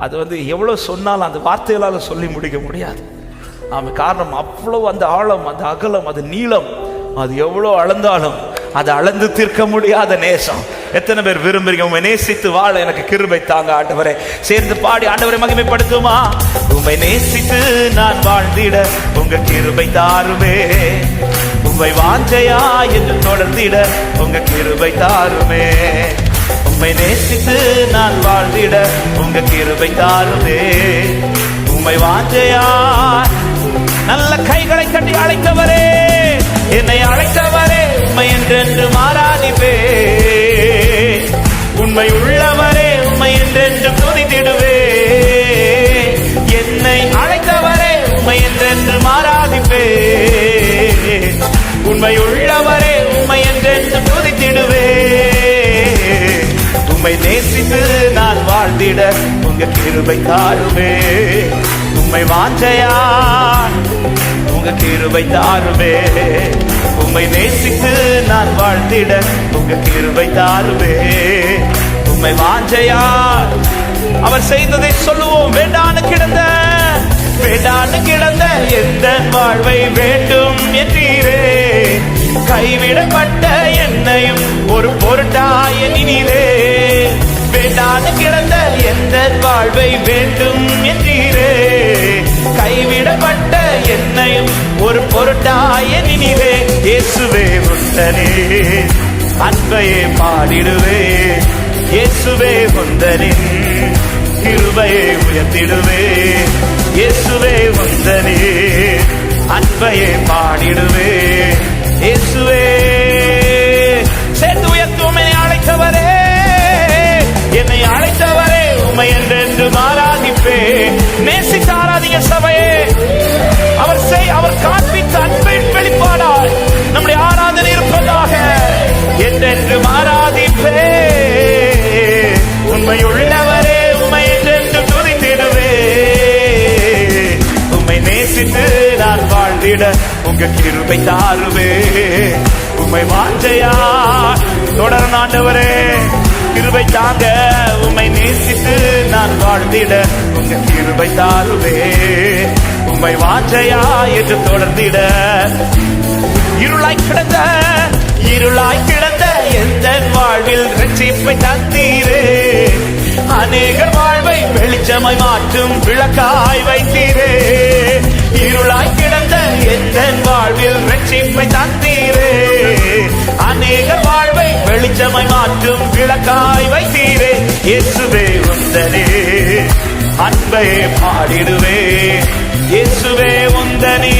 அது எவ்வளவு சொன்னாலும் அந்த வார்த்தைகளால் சொல்லி முடிக்க முடியாது. ஆமாம், காரணம் அவ்வளவு அந்த ஆழம், அந்த அகலம், அது நீளம், அது எவ்வளோ அளந்தாலும் அது அளந்து தீர்க்க முடியாத நேசம். எத்தனை பேர் விரும்புறீங்க? உம்மை நேசித்து வாழ எனக்கு கிருபை தாங்க ஆண்டவரே. சேர்ந்து பாடி ஆண்டவரை மகிமைப்படுத்துமா? உம்மை நேசித்து நான் வாழ்ந்திட உங்க கிருபை தாருமே. உம்மை வாஞ்சையா என்று தொடர்ந்திட உங்க கிருபை தாருமே. உம்மை நேசித்து நான் வாழ்ந்திட உங்க கிருபை தாருமே. உம்மை வாஞ்சையா. நல்ல கைகளை கட்டி அழைத்தவரே, என்னை அழைத்தவரே, உம்மை என்றென்று ஆராதிப்பே. உண்மை உள்ளவரே, உம்மை என்றென்று துதித்திடுவே. என்னை அழைத்தவரே, உம்மை என்றென்று ஆராதிப்பே. உண்மை உள்ளவரே, உம்மை என்றென்று துதித்திடுவே. உம்மை நேசித்து நான் வாழ்ந்திட உங்க கிருபை தாருமே. உம்மை வாஞ்சையா உங்க கிருபை தாருமே. உம்மை நேசித்து நான் வாழ்ந்திட உங்க கிருபை தாருமே. உம்மை வாஞ்சையா. அவர் செய்ததை சொல்லுவோம். வேண்டான்னு கிடந்த எந்த வாழ்வை வேண்டும் என்றீரே. கைவிடப்பட்ட என்னையும் ஒரு பொருட்டாய் எண்ணினீரே. வேண்டான்னு கிடந்த எந்த வாழ்வை வேண்டும் என்றீரே. கைவிடப்பட்ட என்னையும் ஒரு பொருட்டாய் எண்ணினீரே. இயேசுவே உந்தனே அன்பையே பாடிடுவே. இயேசுவே உந்தனின் கிருபையை உயர்த்திடுவே. இயேசுவே உந்தனே அன்பையே பாடிடுவே. இயேசுவே சேர்ந்து உயர்த்துவோம். என்னை அழைத்தவரே, என்னை அழைத்தவரே, உம்மை என்றென்று ஆராதிப்பே. நேசித்து ஆராதிங்க சபையே. அவர் காண்பித்த அன்பின் வெளிப்பாடாய் நம்முடைய ஆராதனை இருப்பதாக. என்றென்றும் ஆராதிப்பே, உண்மை உள்ளவரே உம்மை என்றென்று துதித்திடுவே. உம்மை நேசித்து நான் வாழ்ந்திட உங்க கிருபை தாருவே. உம்மை வாஞ்சையா தொடர் ஆண்டவரே, கிருபை தாங்க. உம்மை நேசித்து நான் வாழ்ந்திட உங்க கிருபை தாருவே. உம்மை வாஞ்சையா என்று தொடர்ந்திட. இருளாய் கிடந்த எந்த வாழ்வில் ரட்சிப்பை தந்தீரே. அநேகர் வாழ்வை வெளிச்சமாய் மாற்றும் விளக்காய் வைத்தீரே. இருளாய் கிடந்த எந்த வாழ்வில் ரட்சிப்பை தந்தீரே. அநேகர் வாழ்வை வெளிச்சமாய் மாற்றும் விளக்காய் வைத்தீரே. இயேசுவே உந்தனே அன்பையே பாடிடுவே. இயேசுவே உந்தனே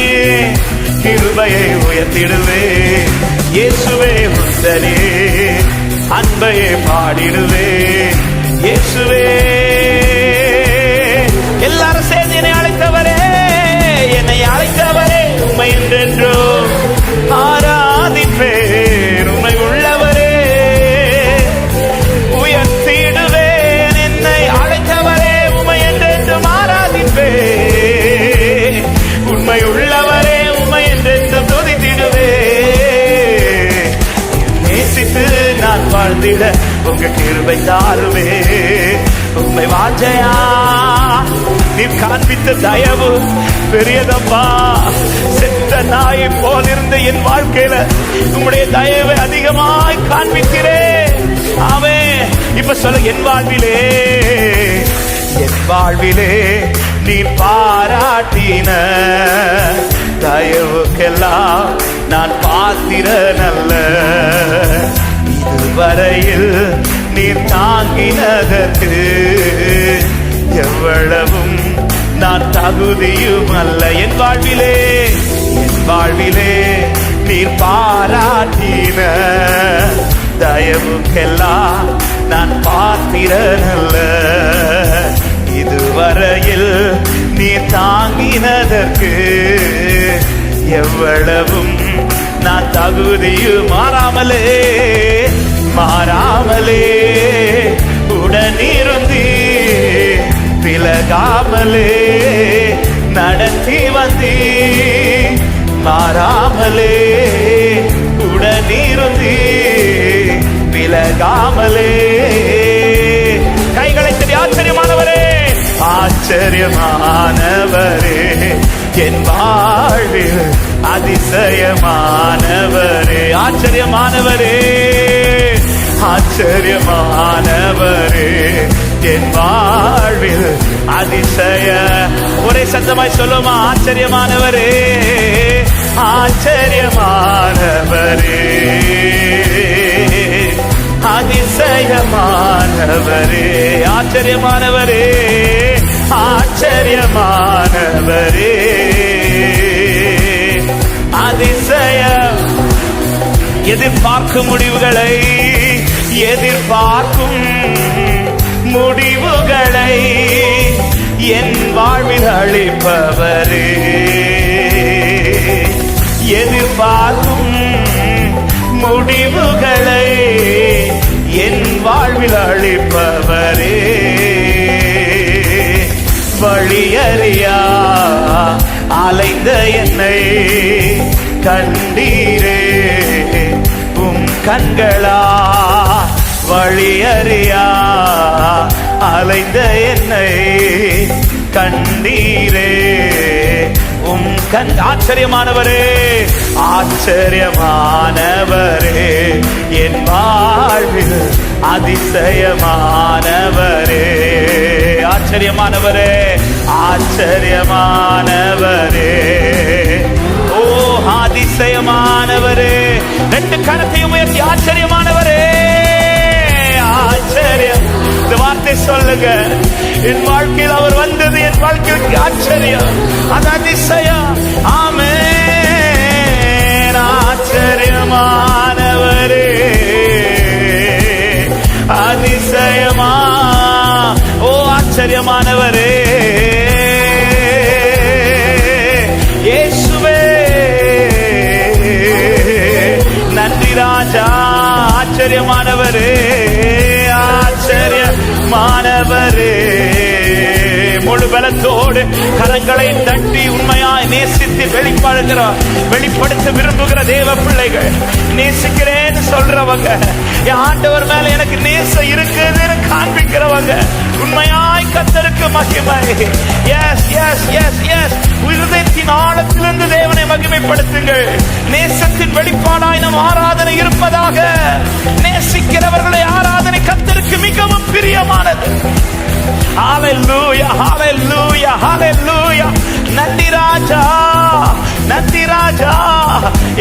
கிருபையை உயர்த்திடுவே. இயேசுவே உந்தனே அன்பையே பாடிடுவே. இயேசுவே. எல்லாரும் சேர்ந்து என்னை அழைத்தவரே, என்னை அழைத்தவரே, உம்மை என்றென்றோ ஆராதிப்பேன். உம்மை உள்ளவரே உயர்த்திடுவேன். என்னை அழைத்தவரே, உம்மை என்றென்றும் ஆராதிப்பேன். உண்மை உள்ளவரே உம்மை என்றென்றும் துதித்திடுவே. நேசித்து நான் வாழ்ந்திட உங்க கிருபை தாருவே. உம்மை வாஞ்சையா நீர் காண்பித்த தயவு பெரியதப்பா. செத்த நாயை போல் இருந்த என் வாழ்க்கையில உம்முடைய தயவை அதிகமாய் காண்பிக்கிறேன். ஆமே. இப்ப சொல்ல, என் வாழ்விலே நீ பாராட்டின தயவுக்கெல்லாம் நான் பாத்திரனல்ல. இதுவரையில் நீர் தாங்கினதற்கு எவ்வளவும் நான் தகுதியும் அல்ல. என் வாழ்விலே நீர் பாராட்டின தயவுக்கெல்லாம் நான் பாத்திரனல்ல. இதுவரையில் நீர் தாங்கினதற்கு எவ்வளவும் நான் தகுதியும் மாறாமலே உடனிருந்தி விலகாமலே நடத்தி வந்தி. மாறாமலே உடனிருந்தி விலகாமலே. கைகளை தட்டி ஆச்சரியமானவரே, ஆச்சரியமானவரே, என் வாழ்வில் அதிசயமானவரே. ஆச்சரியமானவரே, ஆச்சரியமானவரே, என் வாழ்வில் அதிசய. ஒரே சத்தமாய் சொல்லுமா, ஆச்சரியமானவரே, ஆச்சரியமானவரே, அதிசயமானவரே. ஆச்சரியமானவரே, ஆச்சரியமானவரே, அதிசயம். எதிர்பார்க்கும் முடிவுகளை என் வாழ்வில் அளிப்பவரே. எதிர்பார்க்கும் முடிவுகளை என் வாழ்வில் அளிப்பவரே. வழியறியா அலைந்த என்னை கண்டீரே உம் கண்களா. வழியறியா அலைந்த என்னை கண்டீரே உம் கண். ஆச்சரியமானவரே, ஆச்சரியமானவரே, என் வாழ்வில் அதிசயமானவரே. ஆச்சரியமானவரே, ஆச்சரியமானவரே, ஓ அதிசயமானவரே. ரெண்டு கரத்தையும் உயர்த்தி ஆச்சரியமானவரே, ஆச்சரியம். இந்த வார்த்தை சொல்லுங்க, என் வாழ்க்கையில் அவர் வந்தது என் வாழ்க்கைக்கு ஆச்சரியம், அது அதிசயம். ஆமென். ஆச்சரியமானவரே, அதிசயமா, ஓ ஆச்சரியமானவரே, இயேசுவே. நன்றி ராஜா. ஆச்சரியமானவரே, ஆச்சரியமானவரே. முழு பலத்தோடு கரங்களை தட்டி உண்மையாய் நேசித்து வெளிப்படுத்த விரும்புகிற தேவ பிள்ளைகள், நேசிக்கிறேன்னு சொல்றவங்க, என் ஆண்டவர் மேல எனக்கு நேசம் இருக்குதுன்னு காண்பிக்கிறவங்க, உண்மையாய் கர்த்தருக்கு மகிமை. எஸ் எஸ் எஸ் எஸ் இருதயத்தின் ஆழத்திலிருந்து தேவனை மகிமைப்படுத்துங்கள். நேசத்தின் வெளிப்பாடாய் நம் ஆராதனை இருப்பதாக. நேசிக்கிறவர்களை ஆராதனை கர்த்தருக்கு மிகவும் பிரியமானது. ஹalleluya ஹalleluya ஹalleluya. நன்றி ராஜா, நன்றி ராஜா.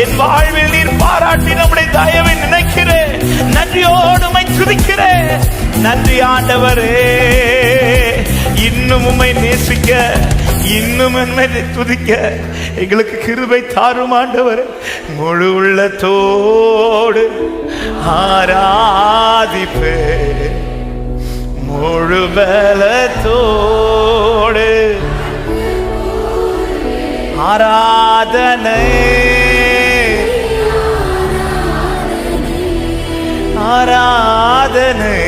என் வாழ்வில் நீர் பாராட்டி நம்முடைய தயவை நினைக்கிறேன். நன்றியோடு உம்மை துதிக்கிறேன். நன்றி ஆண்டவரே. இன்னும் உம்மை நேசிக்க, இன்னும் உம்மை துதிக்க எங்களுக்கு கிருபை தாரும் ஆண்டவரே. முழு உள்ளத்தோடு ஆராதிப்பே, முழு பலத்தோடு ஆராதனை, ஆராதனை.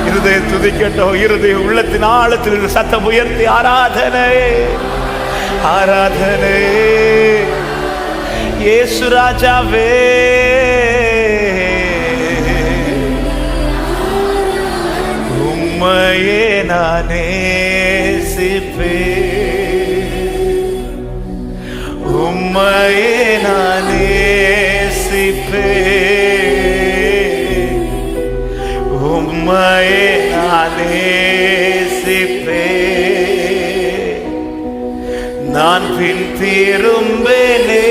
இருதய துதிக்கட்டும், இருதய உள்ளத்தின் ஆழத்தில் சத்தம் உயர்த்தி ஆராதனை, ஆராதனை. இயேசு ராஜாவே, உம்மையே நான் நேசிப்பேன், உம்மையே நான் நேசிப்பேன், உம்மையே நான் நேசிப்பேன். நான் பின் திரும்பேனே.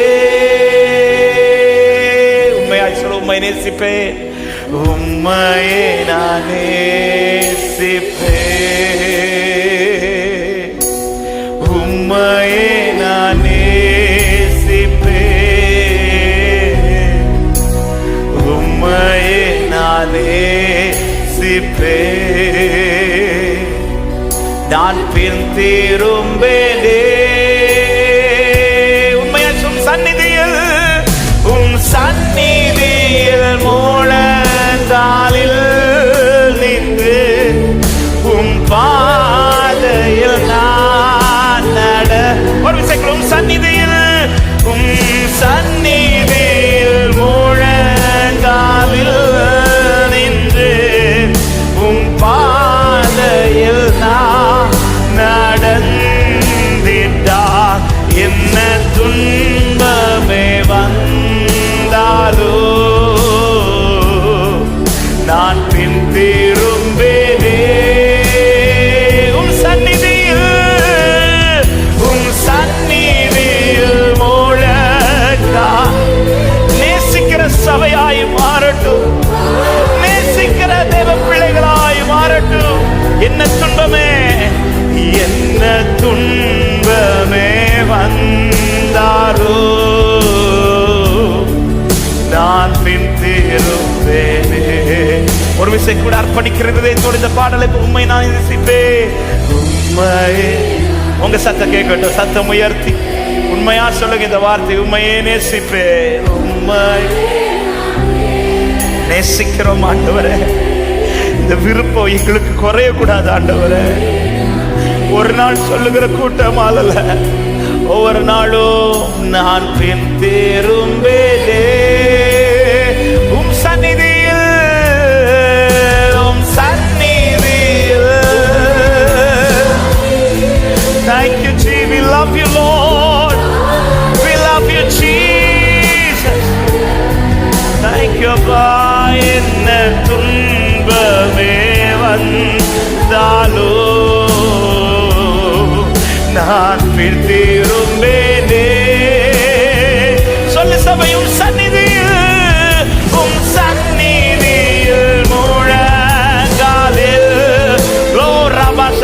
உம்மையாய் சொல்ல, உம்மை நேசிப்பேன், உம்மையே நான் நேசிப்பேன், உம்மையே நான் நேசிப்பேன், உம்மையே நான் நேசிப்பேன். நான் பின் திரும்பேனே. உம்மையா சொல் சந்நிதியில், உம் சந்நிதியில் மூலந்தாளில் நின்று உம் பாதையில் நான் நட. ஒரு விஷயம், உம் சந்நிதியில், உம் சந்நிதியில் மூலந்தாளில் நின்று உம் பாதையில் நான் நடந்திட்டார். என்ன துன்பமே வந்தாலோ நான் பின் திரும்பேனே. உம் சந்நிதியில், உம் சந்நிதியில் மூலக்கா. நேசிக்கிற சபையாய் மாறட்டும், நேசிக்கிற தேவ பிள்ளைகளாய் மாறட்டும். என்ன துன்பமே, என்ன துன்பமே வந்தாரோ நான் பின் திரும்பேனே. ஒரு விஷயம் கூட அர்ப்பணிக்கிறதே இந்த பாடலை உண்மை நான் நேசிப்பேன், உண்மை. உங்க சத்தம் கேட்கட்டும், சத்தம் உயர்த்தி உண்மையா சொல்லுங்க இந்த வார்த்தை, உண்மையே நேசிப்பேன், உண்மை. நேசிக்கிறோம் ஆண்டவரே. இந்த விருப்பம் எங்களுக்கு குறைய கூடாது ஆண்டவரே. ஒரு நாள் சொல்லுகிற கூட்டமால, ஒவ்வொரு நாளும் நான் பின் திரும்பேனே. உம் சந்நிதியில், உம் சந்நிதியில். Thank you, Jesus. We love you, Lord. We love you, Jesus. Thank you, God. என்ன துன்பமே வந்தாலோ நான் பின் திரும்பேனே. சொல்லு சபை, உம் சந்நிதியில், உம் சந்நிதியில் முழங்காலில்.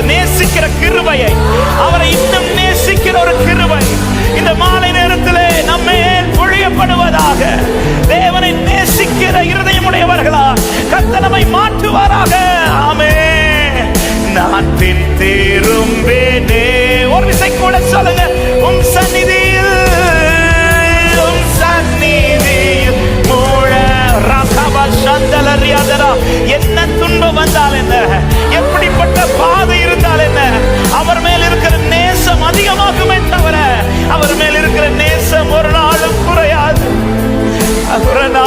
நேசிக்கிற கிருபையை, அவரை இன்னும் நேசிக்கிற ஒரு கிருபை இந்த மாலை நேரத்திலே நம்மேல் பொழியப்படுவதாக. தேவனை நேசிக்கிற இருதயமுடையவர்களா கர்த்தர் நம்மை மாற்றுவாராக. ஆமென். நான் பின் திரும்பேனே. ஒரு விசை கூட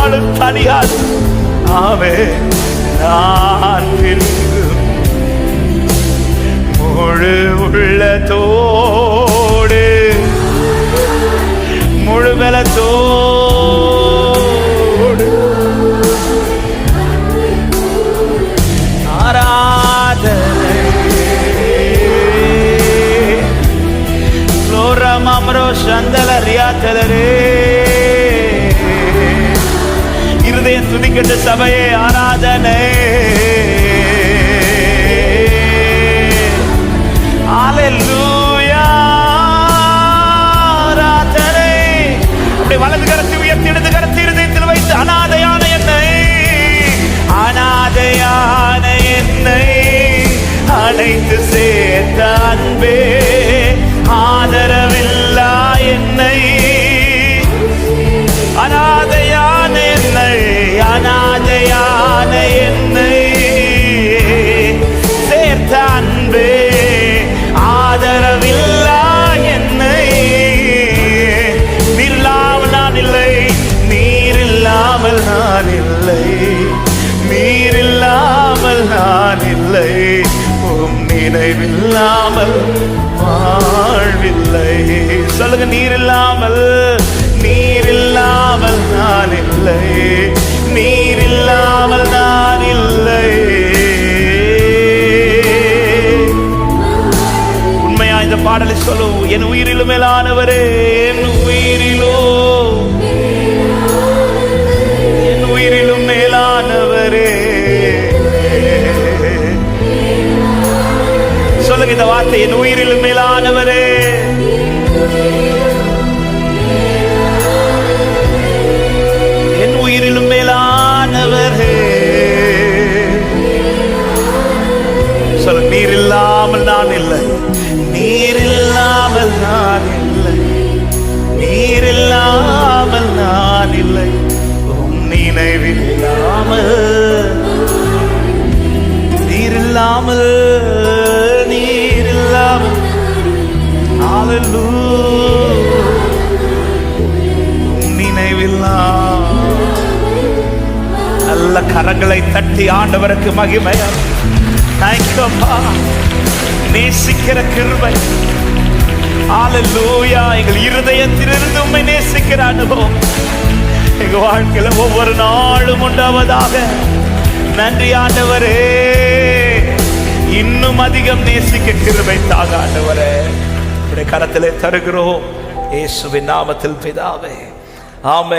நாளும் தனியாது. ஆமே, நான் முழு உள்ளத்தோடு முழு பலத்தோடு ஆராதனை லோரமம்ரோ சந்தலரியாத்தலரே இருதயம் துதிக்கட்ட சபையே ஆராதனை. ஹல்லேலூயா ஆராதனை. அப்படியே வலது கரத்தை உயர்த்தி இடது கரத்தை இருதயத்தில் வைத்து அநாதையான என்னை அநாதையான என்னை அழைத்து சேர்த்த அன்பே ஆதரவில்லா என்னை அநாதையான என்னை அநாதையான என்னை சேர்த்த அன்பே ஆதரவில்லா என்னை நீரில்லாமல் நான் இல்லை நீரில்லாமல் நான் இல்லை நீரில்லாமல் நான் இல்லை உம் நினைவில்லாமல் வாழ்வில்லை. சொல்லுங்க, நீரில்லாமல் நீரில்லாமல் நான் இல்லை நீரில்லாமல் நான் இல்லை. உண்மையா இந்த பாடலை சொல்லும், என் உயிரிலும் மேலானவரே என் உயிரிலோ என் உயிரிலும் மேலானவரே. சொல்லுங்க இந்த வார்த்தை, என் உயிரிலும் மேலானவரே என் உயிரிலும் மேலானவரே. சொல்ல, நீர் இல்லாமல் நான் இல்லை நீர் இல்லாமல் நான் இல்லை நீர் இல்லாமல் நான் இல்லை உம் நினைவில்லாமல் நீர் இல்லாமல் நீர் இல்லாமல். ஹல்லேலூயா உம் நினைவில்லாமல். நல்ல கரங்களை தட்டி ஆண்டவருக்கு மகிமையா. தேங்க்யூப்பா, நேசிக்கிற கிருபை. ஹல்லேலூயா, எங்கள் இருதயத்திலிருந்து உம்மை நேசிக்கிற அனுபவம் எங்க வாழ்க்கையில ஒவ்வொரு நாளும் உண்டாவதாக. நன்றி ஆண்டவரே, இன்னும் அதிகம் நேசிக்க கிருபை தாங்க ஆண்டவரே. உடைய கரத்திலே தருகிறோம் இயேசுவின் நாமத்தில் பிதாவே, ஆமென்.